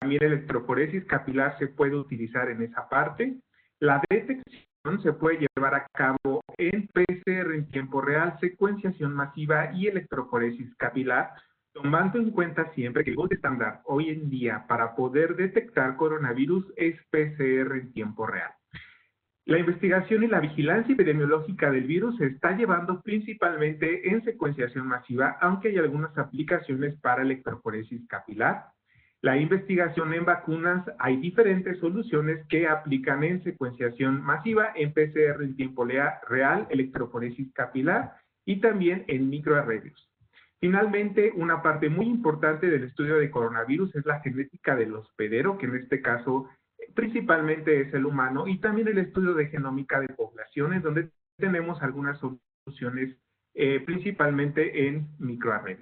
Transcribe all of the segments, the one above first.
también electroforesis capilar se puede utilizar en esa parte. La detección se puede llevar a cabo en PCR en tiempo real, secuenciación masiva y electroforesis capilar, tomando en cuenta siempre que el gold estándar hoy en día para poder detectar coronavirus es PCR en tiempo real. La investigación y la vigilancia epidemiológica del virus se está llevando principalmente en secuenciación masiva, aunque hay algunas aplicaciones para electroforesis capilar. La investigación en vacunas, hay diferentes soluciones que aplican en secuenciación masiva, en PCR en tiempo real, electroforesis capilar y también en microarrays. Finalmente, una parte muy importante del estudio de coronavirus es la genética del hospedero, que en este caso principalmente es el humano, y también el estudio de genómica de poblaciones, donde tenemos algunas soluciones principalmente en microarrays.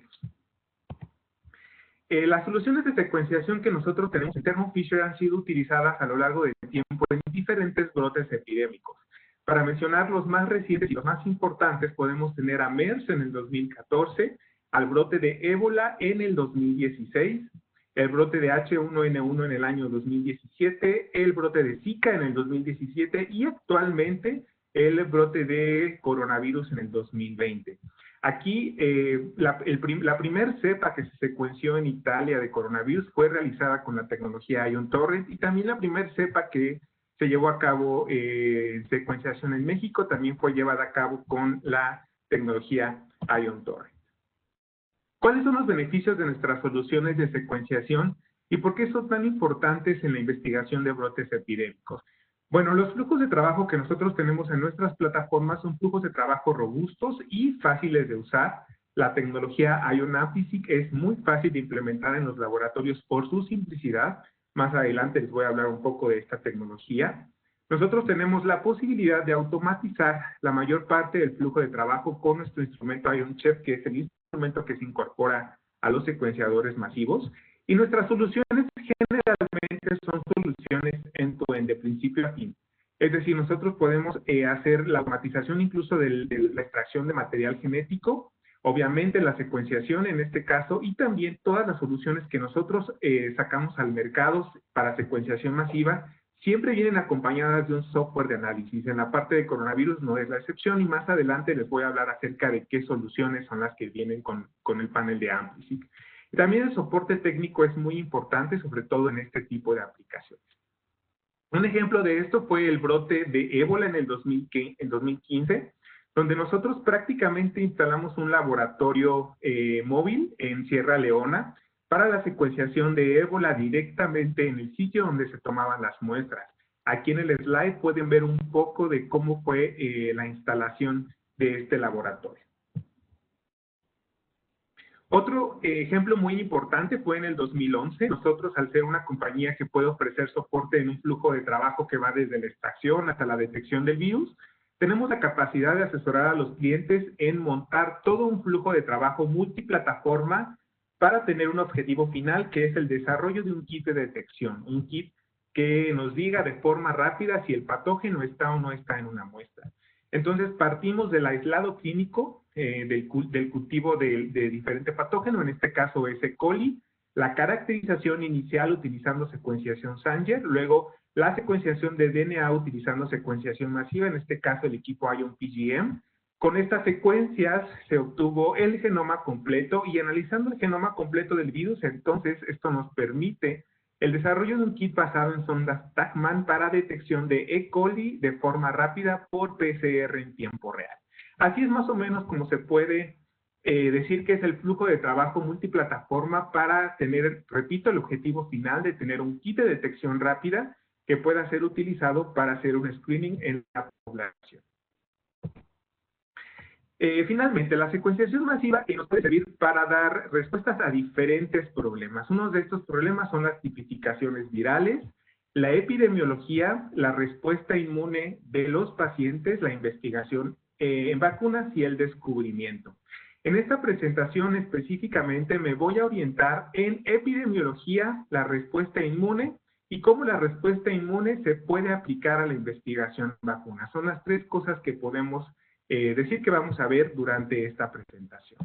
Las soluciones de secuenciación que nosotros tenemos en Thermo Fisher han sido utilizadas a lo largo del tiempo en diferentes brotes epidémicos. Para mencionar los más recientes y los más importantes, podemos tener a MERS en el 2014, al brote de ébola en el 2016, el brote de H1N1 en el año 2017, el brote de Zika en el 2017 y actualmente el brote de coronavirus en el 2020. Aquí, la primer cepa que se secuenció en Italia de coronavirus fue realizada con la tecnología Ion Torrent, y también la primer cepa que se llevó a cabo secuenciación en México también fue llevada a cabo con la tecnología Ion Torrent. ¿Cuáles son los beneficios de nuestras soluciones de secuenciación y por qué son tan importantes en la investigación de brotes epidémicos? Bueno, los flujos de trabajo que nosotros tenemos en nuestras plataformas son flujos de trabajo robustos y fáciles de usar. La tecnología Ion Amplify es muy fácil de implementar en los laboratorios por su simplicidad. Más adelante les voy a hablar un poco de esta tecnología. Nosotros tenemos la posibilidad de automatizar la mayor parte del flujo de trabajo con nuestro instrumento Ion Chef, que es el instrumento que se incorpora a los secuenciadores masivos. Y nuestras soluciones generalmente son soluciones end-to-end, de principio a fin. Es decir, nosotros podemos hacer la automatización incluso de la extracción de material genético, obviamente la secuenciación en este caso, y también todas las soluciones que nosotros sacamos al mercado para secuenciación masiva, siempre vienen acompañadas de un software de análisis. En la parte de coronavirus no es la excepción, y más adelante les voy a hablar acerca de qué soluciones son las que vienen con el panel de Amplify. También el soporte técnico es muy importante, sobre todo en este tipo de aplicaciones. Un ejemplo de esto fue el brote de ébola en el 2015, donde nosotros prácticamente instalamos un laboratorio móvil en Sierra Leona para la secuenciación de ébola directamente en el sitio donde se tomaban las muestras. Aquí en el slide pueden ver un poco de cómo fue la instalación de este laboratorio. Otro ejemplo muy importante fue en el 2011. Nosotros, al ser una compañía que puede ofrecer soporte en un flujo de trabajo que va desde la extracción hasta la detección del virus, tenemos la capacidad de asesorar a los clientes en montar todo un flujo de trabajo multiplataforma para tener un objetivo final, que es el desarrollo de un kit de detección, un kit que nos diga de forma rápida si el patógeno está o no está en una muestra. Entonces, partimos del aislado clínico del cultivo de diferente patógeno, en este caso es E. coli, la caracterización inicial utilizando secuenciación Sanger, luego la secuenciación de DNA utilizando secuenciación masiva, en este caso el equipo Ion PGM. Con estas secuencias se obtuvo el genoma completo, y analizando el genoma completo del virus, entonces esto nos permite el desarrollo de un kit basado en sondas TaqMan para detección de E. coli de forma rápida por PCR en tiempo real. Así es más o menos como se puede decir que es el flujo de trabajo multiplataforma para tener, repito, el objetivo final de tener un kit de detección rápida que pueda ser utilizado para hacer un screening en la población. Finalmente, la secuenciación masiva nos puede servir para dar respuestas a diferentes problemas. Uno de estos problemas son las tipificaciones virales, la epidemiología, la respuesta inmune de los pacientes, la investigación en vacunas y el descubrimiento. En esta presentación específicamente me voy a orientar en epidemiología, la respuesta inmune y cómo la respuesta inmune se puede aplicar a la investigación en vacunas. Son las tres cosas que podemos decir que vamos a ver durante esta presentación.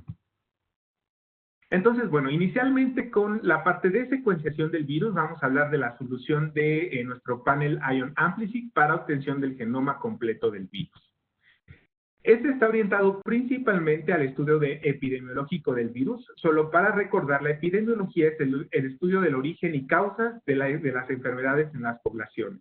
Entonces, bueno, inicialmente con la parte de secuenciación del virus, vamos a hablar de la solución de nuestro panel Ion AmpliSeq para obtención del genoma completo del virus. Este está orientado principalmente al estudio epidemiológico del virus. Solo para recordar, la epidemiología es el estudio del origen y causas de las enfermedades en las poblaciones.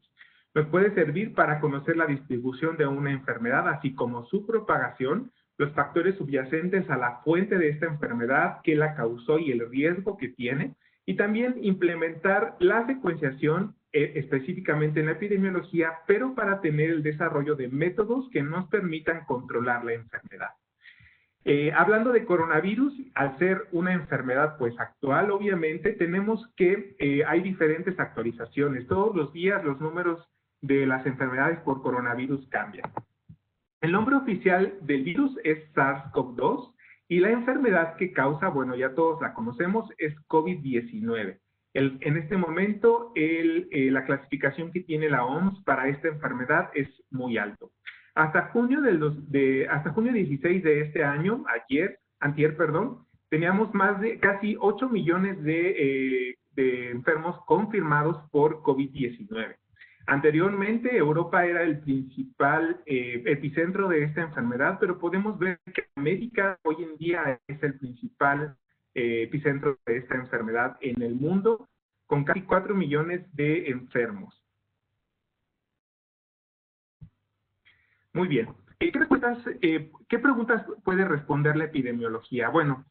Nos puede servir para conocer la distribución de una enfermedad, así como su propagación, los factores subyacentes a la fuente de esta enfermedad, qué la causó y el riesgo que tiene, y también implementar la secuenciación específicamente en la epidemiología, pero para tener el desarrollo de métodos que nos permitan controlar la enfermedad. Hablando de coronavirus, al ser una enfermedad pues actual, obviamente tenemos que hay diferentes actualizaciones. Todos los días los números de las enfermedades por coronavirus cambian. El nombre oficial del virus es SARS-CoV-2 y la enfermedad que causa, bueno, ya todos la conocemos, es COVID-19. En este momento, la clasificación que tiene la OMS para esta enfermedad es muy alto. Hasta junio 16 de este año, antier, teníamos más de casi 8 millones de enfermos confirmados por COVID-19. Anteriormente, Europa era el principal epicentro de esta enfermedad, pero podemos ver que América hoy en día es el principal epicentro de esta enfermedad en el mundo, con casi 4 millones de enfermos. Muy bien. ¿Qué preguntas puede responder la epidemiología? Bueno,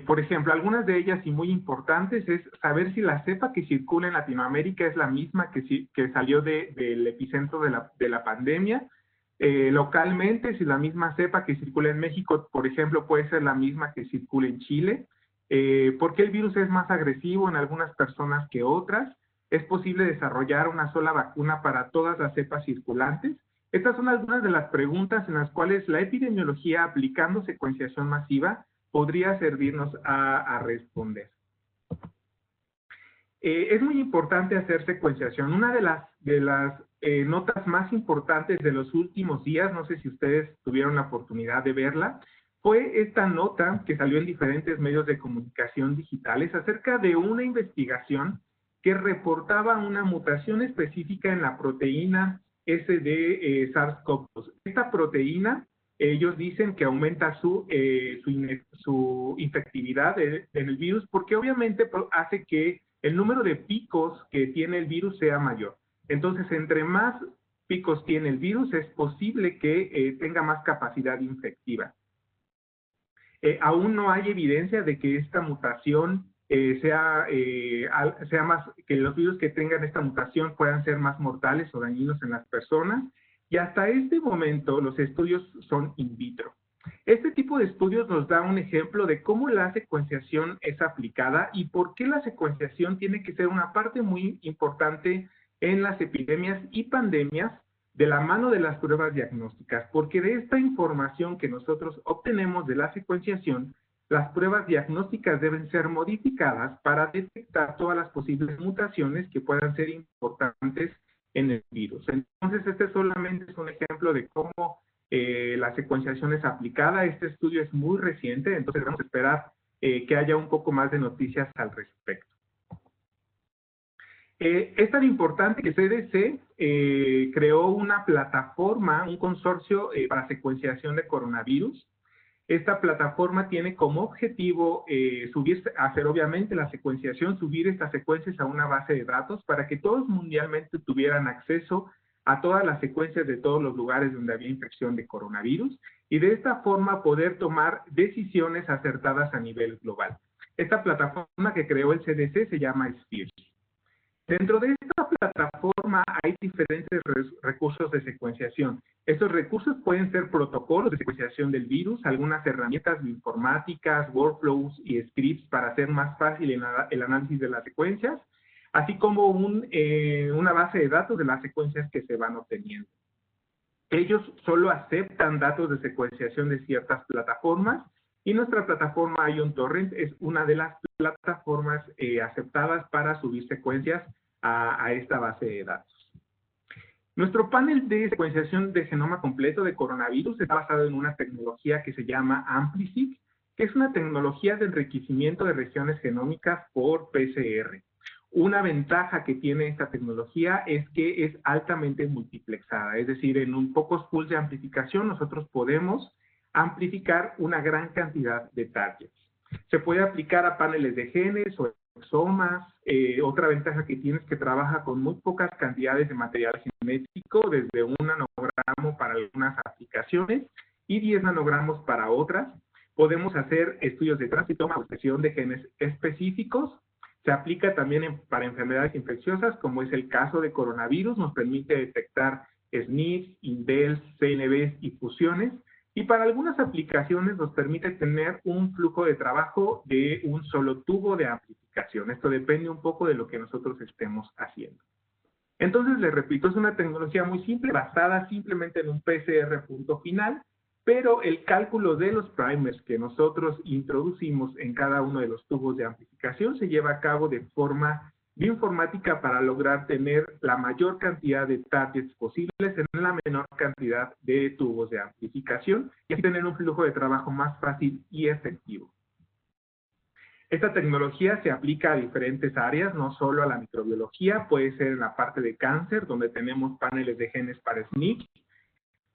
por ejemplo, algunas de ellas y muy importantes es saber si la cepa que circula en Latinoamérica es la misma que salió del epicentro de la pandemia. Localmente, si la misma cepa que circula en México, por ejemplo, puede ser la misma que circula en Chile. ¿Por qué el virus es más agresivo en algunas personas que otras? ¿Es posible desarrollar una sola vacuna para todas las cepas circulantes? Estas son algunas de las preguntas en las cuales la epidemiología, aplicando secuenciación masiva, podría servirnos a responder. Es muy importante hacer secuenciación. Una de las notas más importantes de los últimos días, no sé si ustedes tuvieron la oportunidad de verla, fue esta nota que salió en diferentes medios de comunicación digitales acerca de una investigación que reportaba una mutación específica en la proteína S de SARS-CoV-2. Esta proteína, ellos dicen que aumenta su infectividad en el virus porque obviamente hace que el número de picos que tiene el virus sea mayor. Entonces, entre más picos tiene el virus, es posible que tenga más capacidad infectiva. Aún no hay evidencia de que esta mutación sea más, que los virus que tengan esta mutación puedan ser más mortales o dañinos en las personas, y hasta este momento los estudios son in vitro. Este tipo de estudios nos da un ejemplo de cómo la secuenciación es aplicada y por qué la secuenciación tiene que ser una parte muy importante en las epidemias y pandemias de la mano de las pruebas diagnósticas, porque de esta información que nosotros obtenemos de la secuenciación, las pruebas diagnósticas deben ser modificadas para detectar todas las posibles mutaciones que puedan ser importantes en el virus. Entonces, este solamente es un ejemplo de cómo la secuenciación es aplicada. Este estudio es muy reciente, entonces vamos a esperar que haya un poco más de noticias al respecto. Es tan importante que CDC creó una plataforma, un consorcio para secuenciación de coronavirus. Esta plataforma tiene como objetivo hacer obviamente la secuenciación, subir estas secuencias a una base de datos para que todos mundialmente tuvieran acceso a todas las secuencias de todos los lugares donde había infección de coronavirus y de esta forma poder tomar decisiones acertadas a nivel global. Esta plataforma que creó el CDC se llama SPHERE. Dentro de esta plataforma hay diferentes recursos de secuenciación. Estos recursos pueden ser protocolos de secuenciación del virus, algunas herramientas informáticas, workflows y scripts para hacer más fácil el análisis de las secuencias, así como una base de datos de las secuencias que se van obteniendo. Ellos solo aceptan datos de secuenciación de ciertas plataformas y nuestra plataforma IonTorrent es una de las plataformas aceptadas para subir secuencias a esta base de datos. Nuestro panel de secuenciación de genoma completo de coronavirus está basado en una tecnología que se llama AmpliSeq, que es una tecnología de enriquecimiento de regiones genómicas por PCR. Una ventaja que tiene esta tecnología es que es altamente multiplexada, es decir, en pocos pools de amplificación nosotros podemos amplificar una gran cantidad de targets. Se puede aplicar a paneles de genes o exomas. Otra ventaja que tiene es que trabaja con muy pocas cantidades de material genético, desde 1 nanogramo para algunas aplicaciones y 10 nanogramos para otras. Podemos hacer estudios de transcriptoma o expresión de genes específicos. Se aplica también para enfermedades infecciosas, como es el caso de coronavirus. Nos permite detectar SNPs, indels, CNVs y fusiones. Y para algunas aplicaciones nos permite tener un flujo de trabajo de un solo tubo de amplificación. Esto depende un poco de lo que nosotros estemos haciendo. Entonces, les repito, es una tecnología muy simple, basada simplemente en un PCR punto final, pero el cálculo de los primers que nosotros introducimos en cada uno de los tubos de amplificación se lleva a cabo de forma bioinformática para lograr tener la mayor cantidad de targets posibles en la menor cantidad de tubos de amplificación y así tener un flujo de trabajo más fácil y efectivo. Esta tecnología se aplica a diferentes áreas, no solo a la microbiología, puede ser en la parte de cáncer, donde tenemos paneles de genes para SNPs,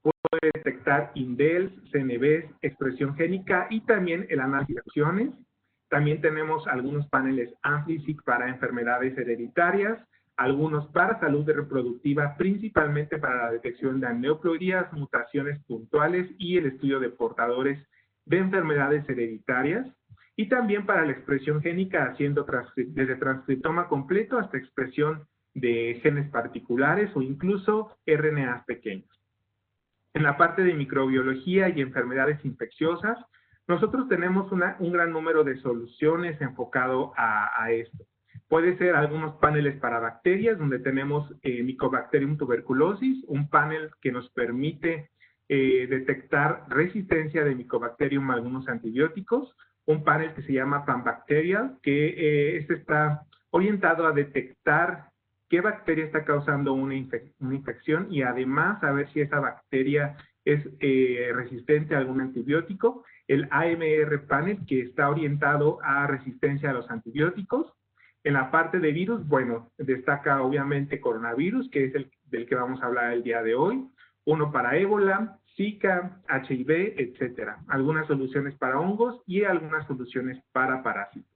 puede detectar indels, CNVs, expresión génica y también el análisis de fusiones. También tenemos algunos paneles AmpliSeq para enfermedades hereditarias, algunos para salud reproductiva, principalmente para la detección de aneuploidías, mutaciones puntuales y el estudio de portadores de enfermedades hereditarias, y también para la expresión génica, haciendo desde transcriptoma completo hasta expresión de genes particulares o incluso RNAs pequeños. En la parte de microbiología y enfermedades infecciosas, nosotros tenemos un gran número de soluciones enfocado a esto. Puede ser algunos paneles para bacterias, donde tenemos Mycobacterium tuberculosis, un panel que nos permite detectar resistencia de Mycobacterium a algunos antibióticos, un panel que se llama Panbacterial, que está orientado a detectar qué bacteria está causando una infección y además a ver si esa bacteria es resistente a algún antibiótico. El AMR panel, que está orientado a resistencia a los antibióticos. En la parte de virus, bueno, destaca obviamente coronavirus, que es el del que vamos a hablar el día de hoy. Uno para ébola, Zika, HIV, etcétera. Algunas soluciones para hongos y algunas soluciones para parásitos.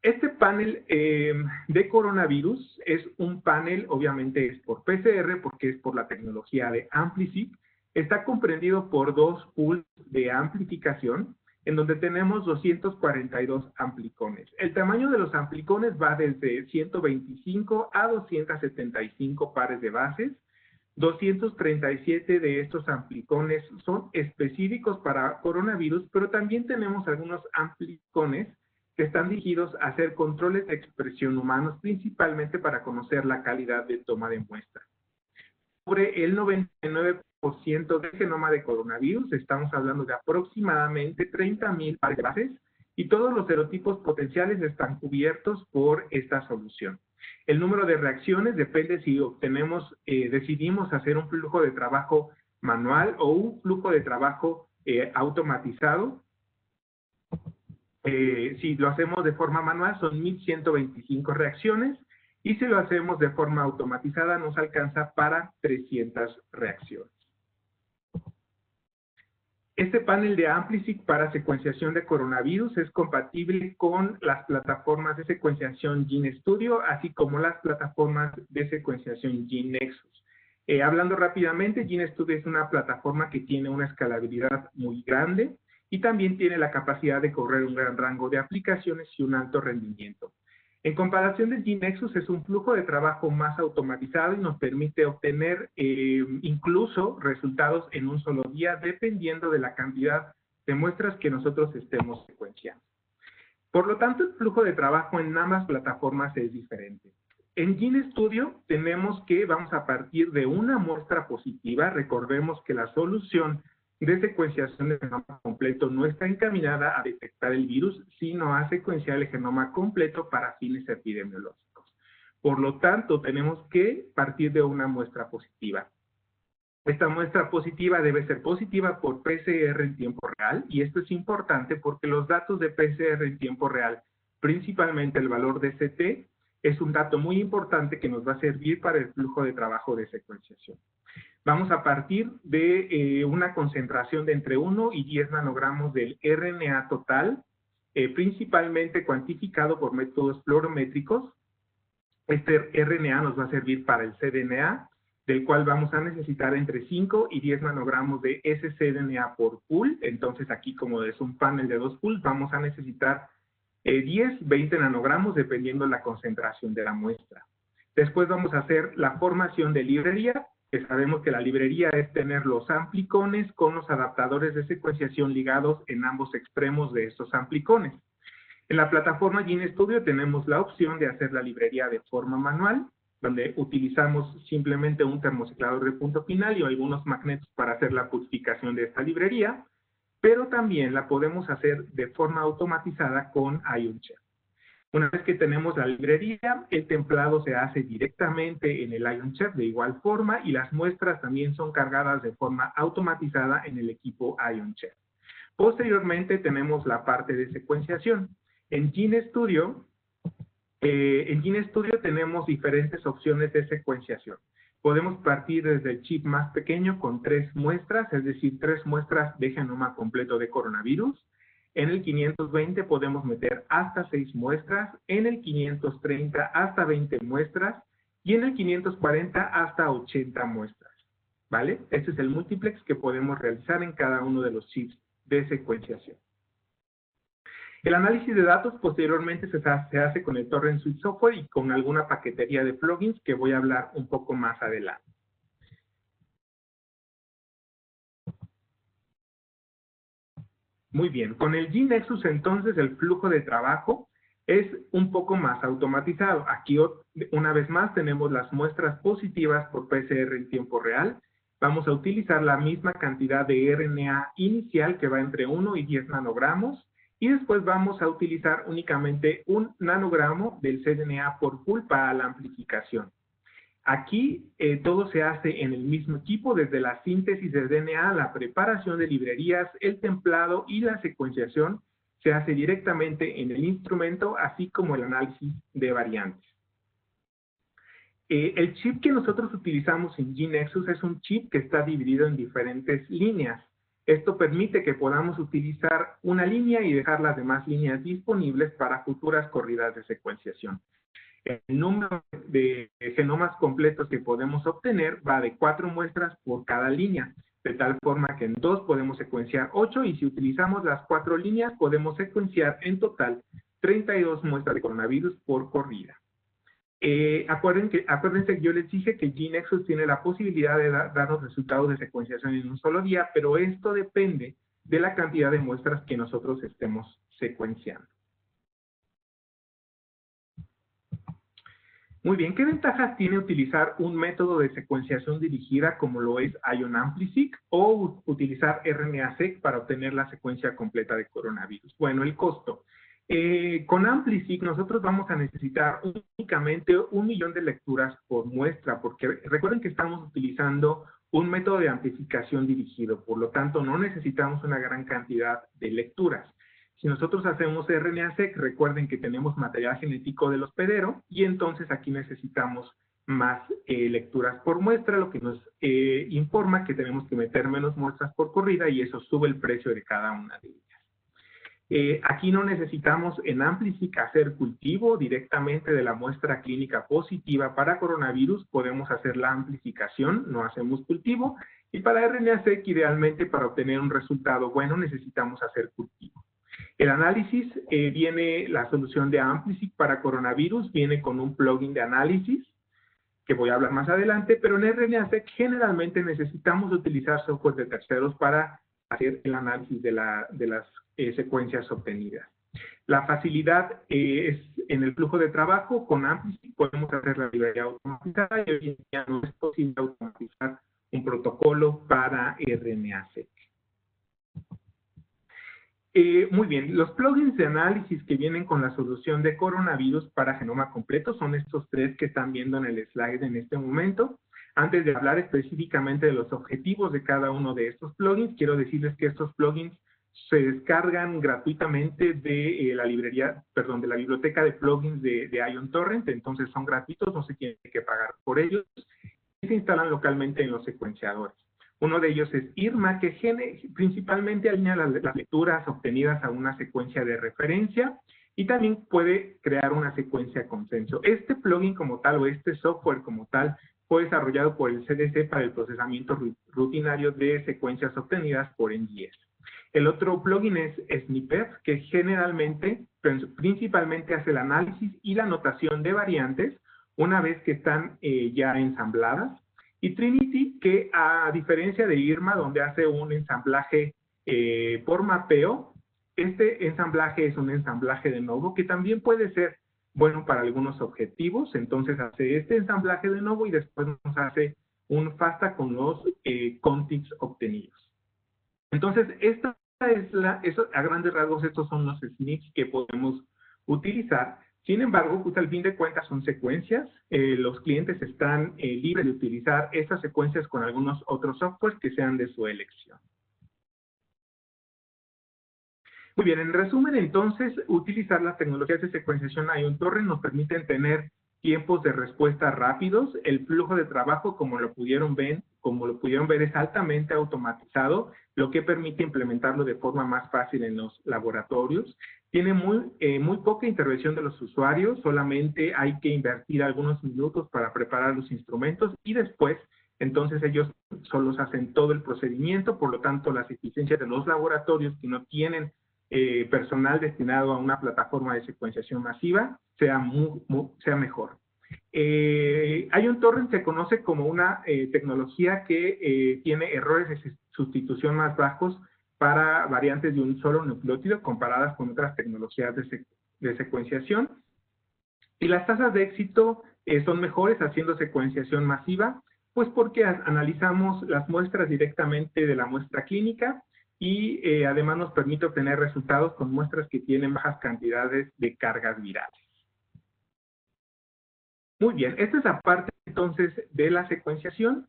Este panel de coronavirus es un panel, obviamente es por PCR, porque es por la tecnología de AmpliSeq. Está comprendido por 2 pools de amplificación, en donde tenemos 242 amplicones. El tamaño de los amplicones va desde 125 a 275 pares de bases. 237 de estos amplicones son específicos para coronavirus, pero también tenemos algunos amplicones que están dirigidos a hacer controles de expresión humanos, principalmente para conocer la calidad de toma de muestra. Sobre el 99% del genoma de coronavirus, estamos hablando de aproximadamente 30,000 pares de bases, y todos los serotipos potenciales están cubiertos por esta solución. El número de reacciones depende si decidimos hacer un flujo de trabajo manual o un flujo de trabajo automatizado. Si lo hacemos de forma manual son 1,125 reacciones y si lo hacemos de forma automatizada nos alcanza para 300 reacciones. Este panel de AmpliSeq para secuenciación de coronavirus es compatible con las plataformas de secuenciación GeneStudio, así como las plataformas de secuenciación GeneNexus. Hablando rápidamente, GeneStudio es una plataforma que tiene una escalabilidad muy grande y también tiene la capacidad de correr un gran rango de aplicaciones y un alto rendimiento. En comparación de GeneNexus, es un flujo de trabajo más automatizado y nos permite obtener incluso resultados en un solo día, dependiendo de la cantidad de muestras que nosotros estemos secuenciando. Por lo tanto, el flujo de trabajo en ambas plataformas es diferente. En GeneStudio tenemos que vamos a partir de una muestra positiva. Recordemos que la solución de secuenciación del genoma completo no está encaminada a detectar el virus, sino a secuenciar el genoma completo para fines epidemiológicos. Por lo tanto, tenemos que partir de una muestra positiva. Esta muestra positiva debe ser positiva por PCR en tiempo real, y esto es importante porque los datos de PCR en tiempo real, principalmente el valor de CT, es un dato muy importante que nos va a servir para el flujo de trabajo de secuenciación. Vamos a partir de una concentración de entre 1 y 10 nanogramos del RNA total, principalmente cuantificado por métodos fluorométricos. Este RNA nos va a servir para el cDNA, del cual vamos a necesitar entre 5 y 10 nanogramos de ese cDNA por pool. Entonces aquí, como es un panel de 2 pools, vamos a necesitar 10, 20 nanogramos dependiendo la concentración de la muestra. Después vamos a hacer la formación de librería, que sabemos que la librería es tener los amplicones con los adaptadores de secuenciación ligados en ambos extremos de estos amplicones. En la plataforma GeneStudio tenemos la opción de hacer la librería de forma manual, donde utilizamos simplemente un termociclador de punto final y algunos magnetos para hacer la purificación de esta librería, pero también la podemos hacer de forma automatizada con IonChef. Una vez que tenemos la librería, el templado se hace directamente en el IonChef de igual forma, y las muestras también son cargadas de forma automatizada en el equipo IonChef. Posteriormente tenemos la parte de secuenciación. En GeneStudio tenemos diferentes opciones de secuenciación. Podemos partir desde el chip más pequeño con 3 muestras, es decir, 3 muestras de genoma completo de coronavirus. En el 520 podemos meter hasta 6 muestras, en el 530 hasta 20 muestras y en el 540 hasta 80 muestras, ¿vale? Este es el multiplex que podemos realizar en cada uno de los chips de secuenciación. El análisis de datos posteriormente se hace con el Torrent Suite Software y con alguna paquetería de plugins que voy a hablar un poco más adelante. Muy bien, con el GeneXus entonces el flujo de trabajo es un poco más automatizado. Aquí una vez más tenemos las muestras positivas por PCR en tiempo real. Vamos a utilizar la misma cantidad de RNA inicial que va entre 1 y 10 nanogramos. Y después vamos a utilizar únicamente 1 nanogramo del cDNA por pool para la amplificación. Aquí todo se hace en el mismo equipo, desde la síntesis de DNA, la preparación de librerías, el templado y la secuenciación se hace directamente en el instrumento, así como el análisis de variantes. El chip que nosotros utilizamos en GeneXus es un chip que está dividido en diferentes líneas. Esto permite que podamos utilizar una línea y dejar las demás líneas disponibles para futuras corridas de secuenciación. El número de genomas completos que podemos obtener va de 4 muestras por cada línea, de tal forma que en 2 podemos secuenciar 8, y si utilizamos las 4 líneas podemos secuenciar en total 32 muestras de coronavirus por corrida. Acuérdense que yo les dije que GeneXus tiene la posibilidad de darnos resultados de secuenciación en un solo día, pero esto depende de la cantidad de muestras que nosotros estemos secuenciando. Muy bien, ¿qué ventajas tiene utilizar un método de secuenciación dirigida como lo es IonAmpliSeq o utilizar RNA-seq para obtener la secuencia completa de coronavirus? Bueno, el costo. Con AmpliSeq nosotros vamos a necesitar únicamente 1 millón de lecturas por muestra, porque recuerden que estamos utilizando un método de amplificación dirigido, por lo tanto no necesitamos una gran cantidad de lecturas. Si nosotros hacemos RNA-seq, recuerden que tenemos material genético del hospedero y entonces aquí necesitamos más lecturas por muestra, lo que nos informa que tenemos que meter menos muestras por corrida y eso sube el precio de cada una de ellas. Aquí no necesitamos en AmpliSeq hacer cultivo directamente de la muestra clínica positiva para coronavirus, podemos hacer la amplificación, no hacemos cultivo, y para RNA-seq idealmente para obtener un resultado bueno necesitamos hacer cultivo. El análisis viene, la solución de AmpliSeq para coronavirus viene con un plugin de análisis, que voy a hablar más adelante, pero en RNA-seq generalmente necesitamos utilizar software de terceros para hacer el análisis de las secuencias obtenidas. La facilidad es en el flujo de trabajo. Con AmpliSeq podemos hacer la librería automatizada y hoy en día no es posible automatizar un protocolo para RNA-seq. Muy bien, los plugins de análisis que vienen con la solución de coronavirus para genoma completo son estos 3 que están viendo en el slide en este momento. Antes de hablar específicamente de los objetivos de cada uno de estos plugins, quiero decirles que estos plugins se descargan gratuitamente de la biblioteca de plugins de Ion Torrent, entonces son gratuitos, no se tiene que pagar por ellos, y se instalan localmente en los secuenciadores. Uno de ellos es IRMA, que principalmente alinea las lecturas obtenidas a una secuencia de referencia y también puede crear una secuencia consenso. Este plugin como tal o este software como tal fue desarrollado por el CDC para el procesamiento rutinario de secuencias obtenidas por NGS. El otro plugin es Snippet, que generalmente, principalmente hace el análisis y la anotación de variantes una vez que están ya ensambladas. Y Trinity, que a diferencia de IRMA, donde hace un ensamblaje por mapeo, este ensamblaje es un ensamblaje de novo que también puede ser bueno para algunos objetivos. Entonces hace este ensamblaje de novo y después nos hace un FASTA con los contigs obtenidos. Entonces, a grandes rasgos, estos son los SNPs que podemos utilizar. Sin embargo, pues al fin de cuentas son secuencias. Los clientes están libres de utilizar estas secuencias con algunos otros softwares que sean de su elección. Muy bien, en resumen, entonces, utilizar las tecnologías de secuenciación Ion Torrent nos permiten tener tiempos de respuesta rápidos. El flujo de trabajo, como lo pudieron ver, es altamente automatizado, lo que permite implementarlo de forma más fácil en los laboratorios. Tiene muy poca intervención de los usuarios, solamente hay que invertir algunos minutos para preparar los instrumentos y después, entonces ellos solos hacen todo el procedimiento, por lo tanto las eficiencias de los laboratorios que no tienen personal destinado a una plataforma de secuenciación masiva sea mejor. Ion Torrent se conoce como una tecnología que tiene errores de sustitución más bajos para variantes de un solo nucleótido comparadas con otras tecnologías de secuenciación. Y las tasas de éxito son mejores haciendo secuenciación masiva, pues porque analizamos las muestras directamente de la muestra clínica y además nos permite obtener resultados con muestras que tienen bajas cantidades de cargas virales. Muy bien, esta es la parte entonces de la secuenciación.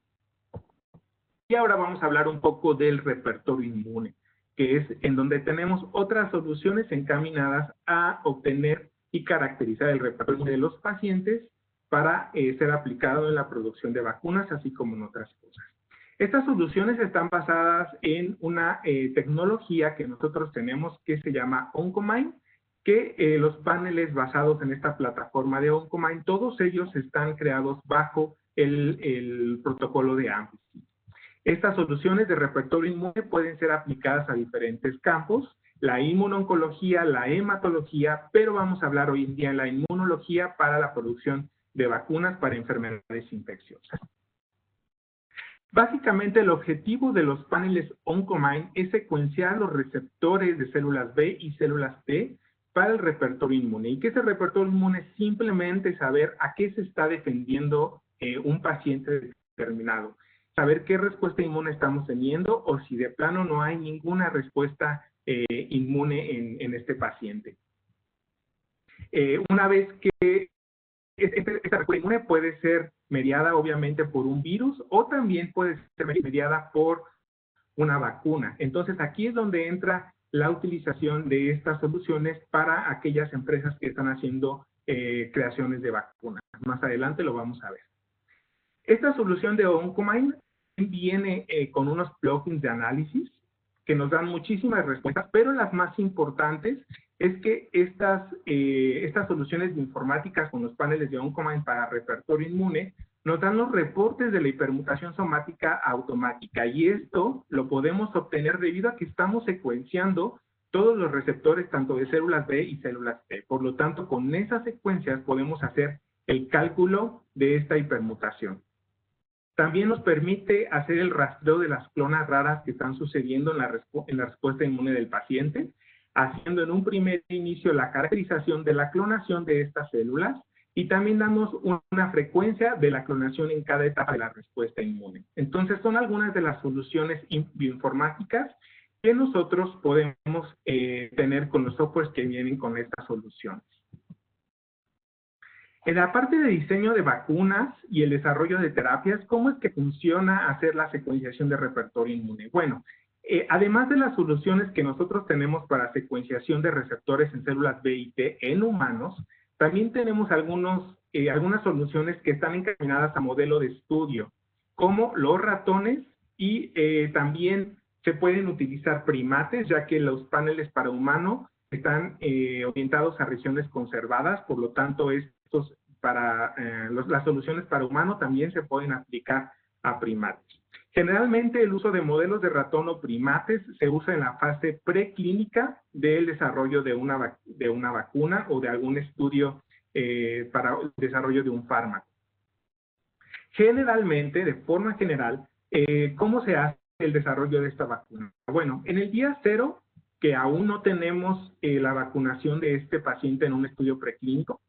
Y ahora vamos a hablar un poco del repertorio inmune, que es en donde tenemos otras soluciones encaminadas a obtener y caracterizar el repertorio inmune de los pacientes para ser aplicado en la producción de vacunas, así como en otras cosas. Estas soluciones están basadas en una tecnología que nosotros tenemos que se llama Oncomine, que los paneles basados en esta plataforma de Oncomine, todos ellos están creados bajo el protocolo de Amplitude. Estas soluciones de repertorio inmune pueden ser aplicadas a diferentes campos, la inmunoncología, la hematología, pero vamos a hablar hoy en día de la inmunología para la producción de vacunas para enfermedades infecciosas. Básicamente, el objetivo de los paneles Oncomine es secuenciar los receptores de células B y células T para el repertorio inmune. Y que ese repertorio inmune es simplemente saber a qué se está defendiendo un paciente determinado. Saber qué respuesta inmune estamos teniendo o si de plano no hay ninguna respuesta inmune en este paciente. Una vez que esta respuesta inmune puede ser mediada obviamente por un virus o también puede ser mediada por una vacuna. Entonces aquí es donde entra la utilización de estas soluciones para aquellas empresas que están haciendo creaciones de vacunas. Más adelante lo vamos a ver. Esta solución de Oncomine viene con unos plugins de análisis que nos dan muchísimas respuestas, pero las más importantes es que estas soluciones informáticas con los paneles de Oncomine para repertorio inmune nos dan los reportes de la hipermutación somática automática y esto lo podemos obtener debido a que estamos secuenciando todos los receptores tanto de células B y células T. Por lo tanto, con esas secuencias podemos hacer el cálculo de esta hipermutación. También nos permite hacer el rastreo de las clonas raras que están sucediendo en la respuesta inmune del paciente, haciendo en un primer inicio la caracterización de la clonación de estas células y también damos una frecuencia de la clonación en cada etapa de la respuesta inmune. Entonces, son algunas de las soluciones bioinformáticas que nosotros podemos tener con los softwares que vienen con estas soluciones. En la parte de diseño de vacunas y el desarrollo de terapias, ¿cómo es que funciona hacer la secuenciación de repertorio inmune? Bueno, además de las soluciones que nosotros tenemos para secuenciación de receptores en células B y T en humanos, también tenemos algunas soluciones que están encaminadas a modelo de estudio, como los ratones y también se pueden utilizar primates, ya que los paneles para humano están orientados a regiones conservadas, por lo tanto, las soluciones para humano también se pueden aplicar a primates. Generalmente el uso de modelos de ratón o primates se usa en la fase preclínica del desarrollo de una vacuna o de algún estudio para el desarrollo de un fármaco. Generalmente, de forma general, ¿cómo se hace el desarrollo de esta vacuna? Bueno, en el día 0, que aún no tenemos la vacunación de este paciente en un estudio preclínico,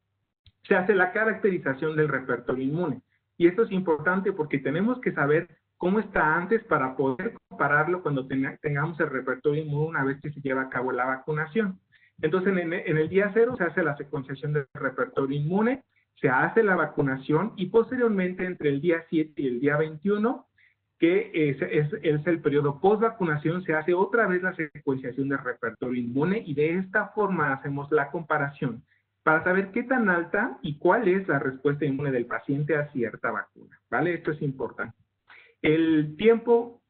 se hace la caracterización del repertorio inmune. Y esto es importante porque tenemos que saber cómo está antes para poder compararlo cuando tengamos el repertorio inmune una vez que se lleva a cabo la vacunación. Entonces, en el día 0 se hace la secuenciación del repertorio inmune, se hace la vacunación y posteriormente entre el día 7 y el día 21, que es el periodo post-vacunación, se hace otra vez la secuenciación del repertorio inmune y de esta forma hacemos la comparación para saber qué tan alta y cuál es la respuesta inmune del paciente a cierta vacuna, ¿vale? Esto es importante. El tiempo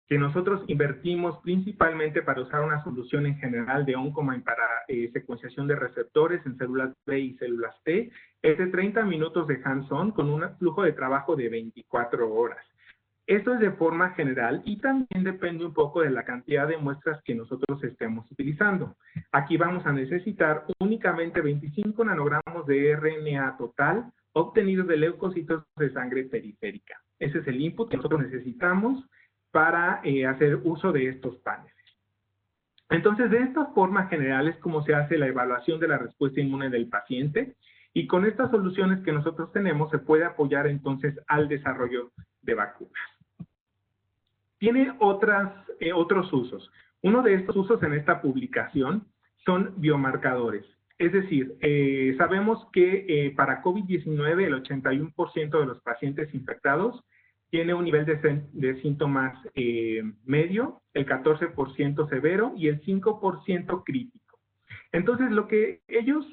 que nosotros invertimos principalmente para usar una solución en general de Oncomine para secuenciación de receptores en células B y células T es de 30 minutos de hands-on con un flujo de trabajo de 24 horas. Esto es de forma general y también depende un poco de la cantidad de muestras que nosotros estemos utilizando. Aquí vamos a necesitar únicamente 25 nanogramos de RNA total obtenidos de leucocitos de sangre periférica. Ese es el input que nosotros necesitamos para hacer uso de estos paneles. Entonces, de esta forma general es como se hace la evaluación de la respuesta inmune del paciente y con estas soluciones que nosotros tenemos se puede apoyar entonces al desarrollo de vacunas. Tiene otros usos. Uno de estos usos en esta publicación son biomarcadores. Es decir, sabemos que para COVID-19 el 81% de los pacientes infectados tiene un nivel de síntomas medio, el 14% severo y el 5% crítico. Entonces, lo que ellos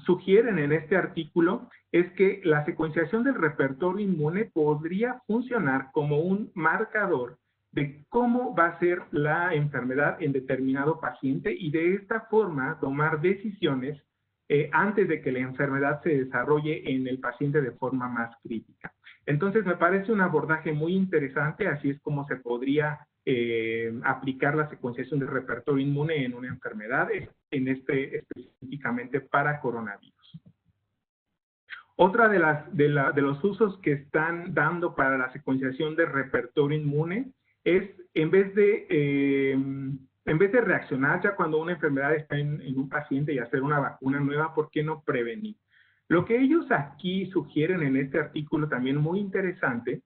sugieren en este artículo es que la secuenciación del repertorio inmune podría funcionar como un marcador de cómo va a ser la enfermedad en determinado paciente y de esta forma tomar decisiones antes de que la enfermedad se desarrolle en el paciente de forma más crítica. Entonces, me parece un abordaje muy interesante, así es como se podría aplicar la secuenciación del repertorio inmune en una enfermedad, específicamente para coronavirus. Otra de los usos que están dando para la secuenciación del repertorio inmune es, en vez de reaccionar ya cuando una enfermedad está en un paciente y hacer una vacuna nueva, ¿por qué no prevenir? Lo que ellos aquí sugieren en este artículo también muy interesante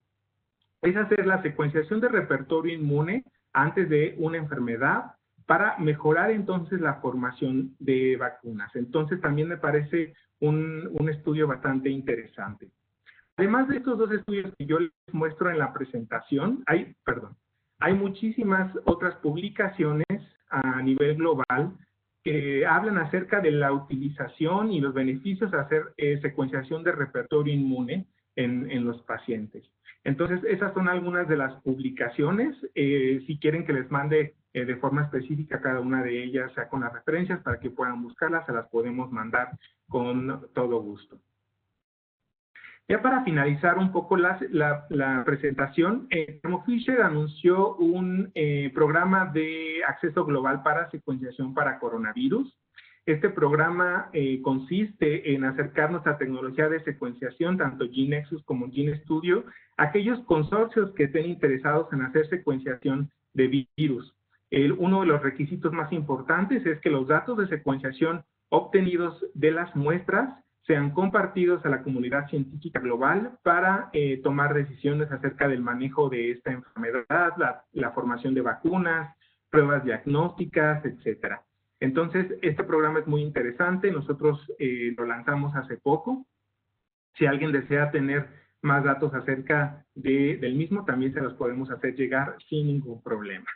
es hacer la secuenciación de repertorio inmune antes de una enfermedad para mejorar entonces la formación de vacunas. Entonces también me parece un estudio bastante interesante. Además de estos dos estudios que yo les muestro en la presentación, hay muchísimas otras publicaciones a nivel global que hablan acerca de la utilización y los beneficios de hacer secuenciación de repertorio inmune en los pacientes. Entonces, esas son algunas de las publicaciones. Si quieren que les mande de forma específica cada una de ellas, sea con las referencias para que puedan buscarlas, se las podemos mandar con todo gusto. Ya para finalizar un poco la presentación, Thermo Fisher anunció un programa de acceso global para secuenciación para coronavirus. Este programa consiste en acercar nuestra tecnología de secuenciación, tanto GeneXus como GeneStudio, a aquellos consorcios que estén interesados en hacer secuenciación de virus. Uno de los requisitos más importantes es que los datos de secuenciación obtenidos de las muestras sean compartidos a la comunidad científica global para tomar decisiones acerca del manejo de esta enfermedad, la formación de vacunas, pruebas diagnósticas, etcétera. Entonces, este programa es muy interesante. Nosotros lo lanzamos hace poco. Si alguien desea tener más datos acerca del mismo, también se los podemos hacer llegar sin ningún problema.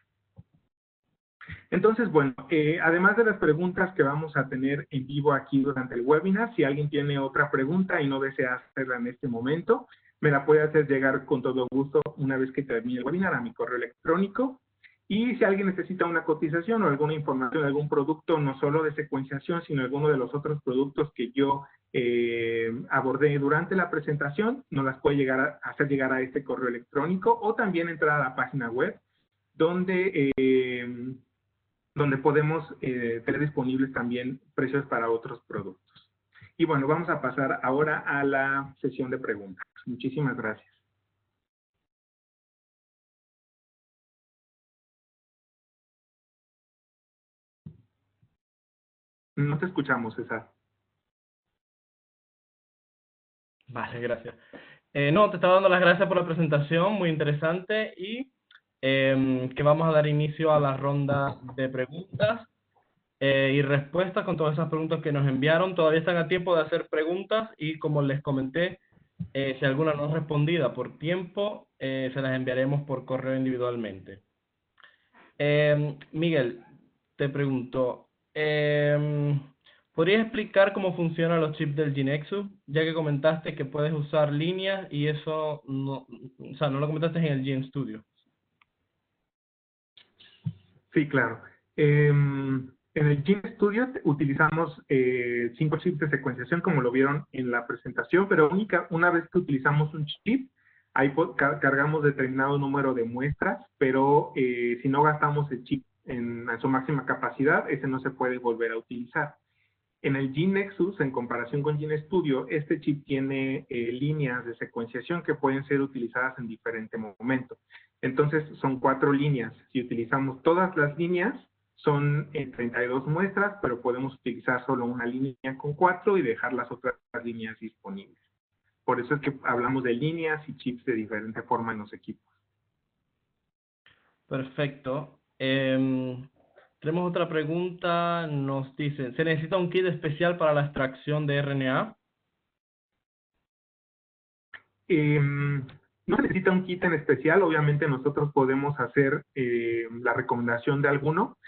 Entonces, bueno, además de las preguntas que vamos a tener en vivo aquí durante el webinar, si alguien tiene otra pregunta y no desea hacerla en este momento, me la puede hacer llegar con todo gusto una vez que termine el webinar a mi correo electrónico. Y si alguien necesita una cotización o alguna información de algún producto, no solo de secuenciación, sino alguno de los otros productos que yo abordé durante la presentación, nos las puede hacer llegar a este correo electrónico o también entrar a la página web donde podemos tener disponibles también precios para otros productos. Y bueno, vamos a pasar ahora a la sesión de preguntas. Muchísimas gracias. No te escuchamos, César. Vale, gracias. No, te estaba dando las gracias por la presentación, muy interesante, y que vamos a dar inicio a la ronda de preguntas y respuestas con todas esas preguntas que nos enviaron. Todavía están a tiempo de hacer preguntas y, como les comenté, si alguna no es respondida por tiempo, se las enviaremos por correo individualmente. Miguel, te pregunto, ¿podrías explicar cómo funcionan los chips del GeneXus? Ya que comentaste que puedes usar líneas y eso no, o sea, no lo comentaste en el GenStudio. Sí, claro. En el GeneStudio utilizamos 5 chips de secuenciación, como lo vieron en la presentación, pero una vez que utilizamos un chip, ahí cargamos determinado número de muestras, pero si no gastamos el chip en su máxima capacidad, ese no se puede volver a utilizar. En el GeneXus, en comparación con GeneStudio, este chip tiene líneas de secuenciación que pueden ser utilizadas en diferente momento. Entonces, son 4 líneas. Si utilizamos todas las líneas, son 32 muestras, pero podemos utilizar solo una línea con 4 y dejar las otras líneas disponibles. Por eso es que hablamos de líneas y chips de diferente forma en los equipos. Perfecto. Tenemos otra pregunta. Nos dicen, ¿se necesita un kit especial para la extracción de RNA? No se necesita un kit en especial. Obviamente nosotros podemos hacer la recomendación de alguno,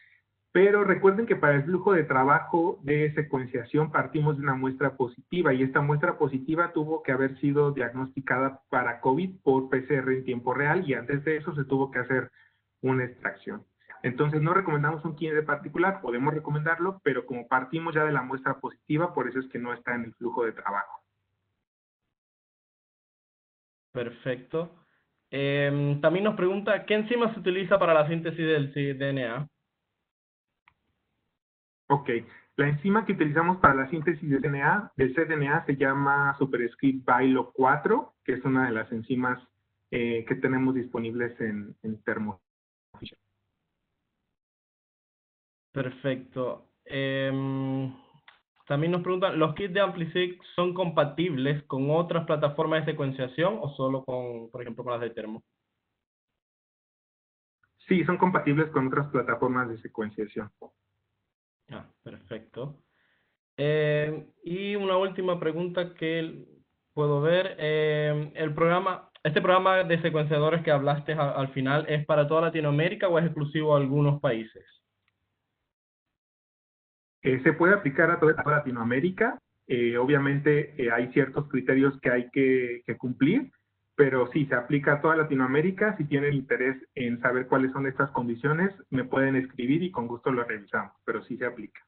pero recuerden que para el flujo de trabajo de secuenciación partimos de una muestra positiva y esta muestra positiva tuvo que haber sido diagnosticada para COVID por PCR en tiempo real y antes de eso se tuvo que hacer una extracción. Entonces no recomendamos un kit de particular, podemos recomendarlo, pero como partimos ya de la muestra positiva, por eso es que no está en el flujo de trabajo. Perfecto. También nos pregunta, ¿qué enzima se utiliza para la síntesis del DNA? Ok, la enzima que utilizamos para la síntesis del cDNA se llama superscript Bailo 4, que es una de las enzimas que tenemos disponibles en Thermo Fisher. Perfecto. También nos preguntan, ¿los kits de AmpliSeq son compatibles con otras plataformas de secuenciación o solo con, por ejemplo, con las de Thermo? Sí, son compatibles con otras plataformas de secuenciación. Ah, perfecto. Y una última pregunta que puedo ver. ¿Este programa de secuenciadores que hablaste al final es para toda Latinoamérica o es exclusivo a algunos países? Se puede aplicar a toda Latinoamérica. Obviamente hay ciertos criterios que hay que cumplir, pero sí, se aplica a toda Latinoamérica. Si tienen interés en saber cuáles son estas condiciones, me pueden escribir y con gusto lo revisamos, pero sí se aplica.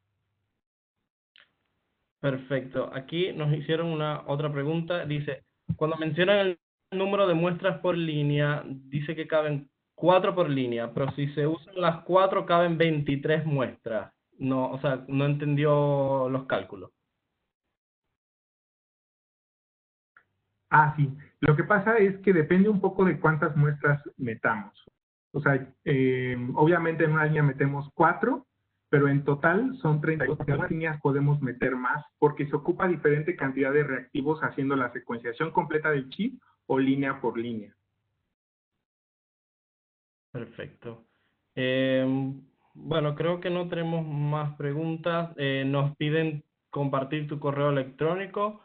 Perfecto. Aquí nos hicieron otra pregunta. Dice, cuando mencionan el número de muestras por línea, dice que caben 4 por línea, pero si se usan las 4 caben 23 muestras. No, o sea, no entendió los cálculos. Ah, sí. Lo que pasa es que depende un poco de cuántas muestras metamos. O sea, obviamente en una línea metemos 4, pero en total son 32. En las líneas podemos meter más porque se ocupa diferente cantidad de reactivos haciendo la secuenciación completa del chip o línea por línea. Perfecto. Bueno, creo que no tenemos más preguntas. Nos piden compartir tu correo electrónico.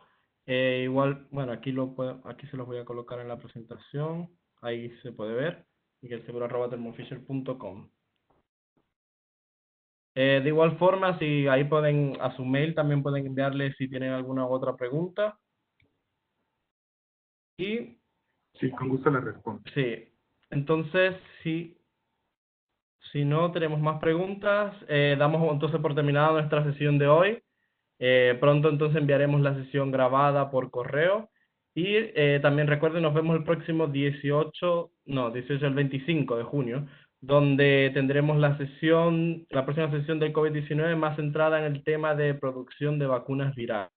Igual, bueno, aquí se los voy a colocar en la presentación. Ahí se puede ver. miguelseguro@thermofisher.com. De igual forma, si ahí pueden, a su mail también pueden enviarle si tienen alguna otra pregunta. Y Sí, con gusto la respondo. sí, entonces, si no tenemos más preguntas, damos entonces por terminada nuestra sesión de hoy. Pronto entonces enviaremos la sesión grabada por correo. Y también recuerden, nos vemos el próximo 18 el 25 de junio, donde tendremos la próxima sesión del COVID-19 más centrada en el tema de producción de vacunas virales.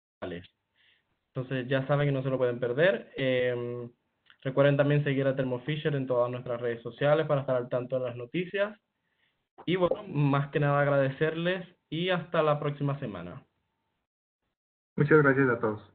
Entonces ya saben que no se lo pueden perder. Recuerden también seguir a Thermo Fisher en todas nuestras redes sociales para estar al tanto de las noticias. Y bueno, más que nada agradecerles y hasta la próxima semana. Muchas gracias a todos.